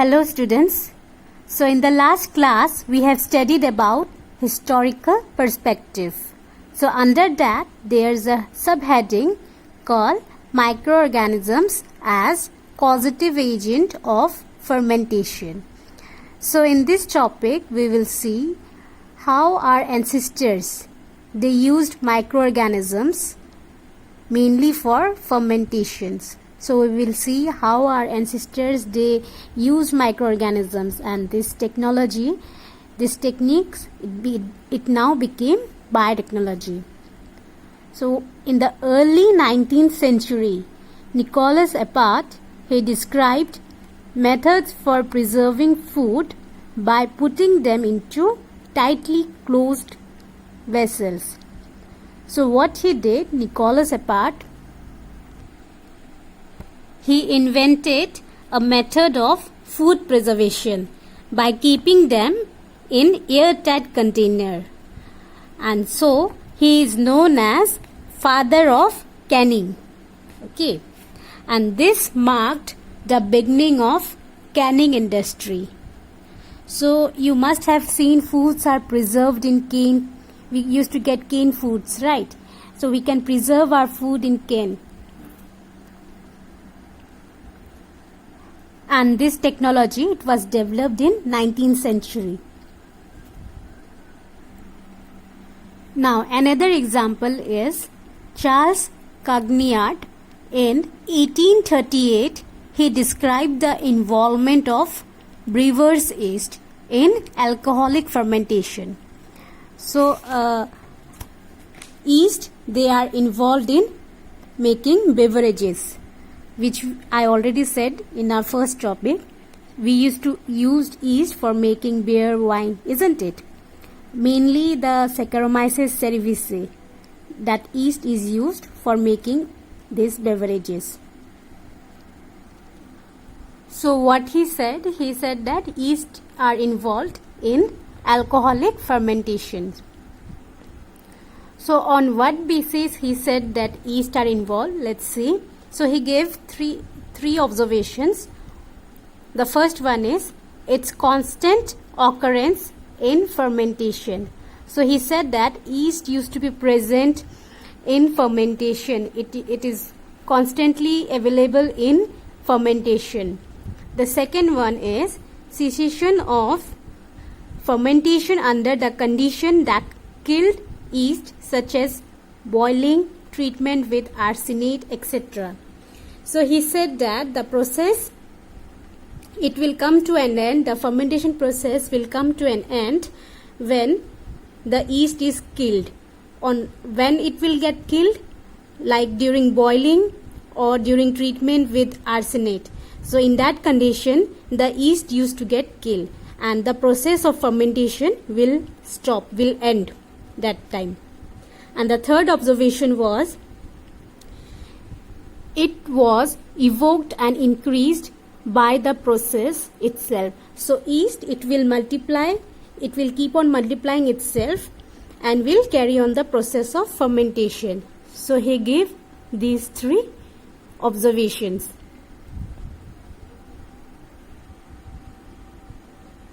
Hello students. So in the last class we have studied about historical perspective. So under that there is a subheading called microorganisms as causative agent of fermentation. So in this topic we will see how our ancestors they used microorganisms mainly for fermentations. So we will see how our ancestors they used microorganisms, and this technology, this techniques, it now became biotechnology. So in the early 19th century, Nicholas Appert he described methods for preserving food by putting them into tightly closed vessels. So what he did, Nicholas Appert, he invented a method of food preservation by keeping them in airtight container, and so he is known as father of canning. Okay, and this marked the beginning of canning industry. So you must have seen foods are preserved in cane. We used to get cane foods, right? So we can preserve our food in cane. And this technology, it was developed in 19th century. Now another example is Charles Cagniard. In 1838, he described the involvement of brewer's yeast in alcoholic fermentation. So yeast, they are involved in making beverages, which I already said in our first topic. We used to use yeast for making beer, wine, isn't it? Mainly the Saccharomyces cerevisiae, that yeast is used for making these beverages. So what he said that yeast are involved in alcoholic fermentation. So on what basis he said that yeast are involved? Let's see. So he gave three observations. The first one is its constant occurrence in fermentation. So he said that yeast used to be present in fermentation. It is constantly available in fermentation. The second one is cessation of fermentation under the condition that killed yeast, such as boiling, treatment with arsenate, etc. So he said that the process, it will come to an end, the fermentation process will come to an end when the yeast is killed. When it will get killed, like during boiling or during treatment with arsenate. So in that condition the yeast used to get killed and the process of fermentation will stop, will end that time. And the third observation was it was evoked and increased by the process itself. So yeast, it will multiply, it will keep on multiplying itself and will carry on the process of fermentation. So he gave these three observations.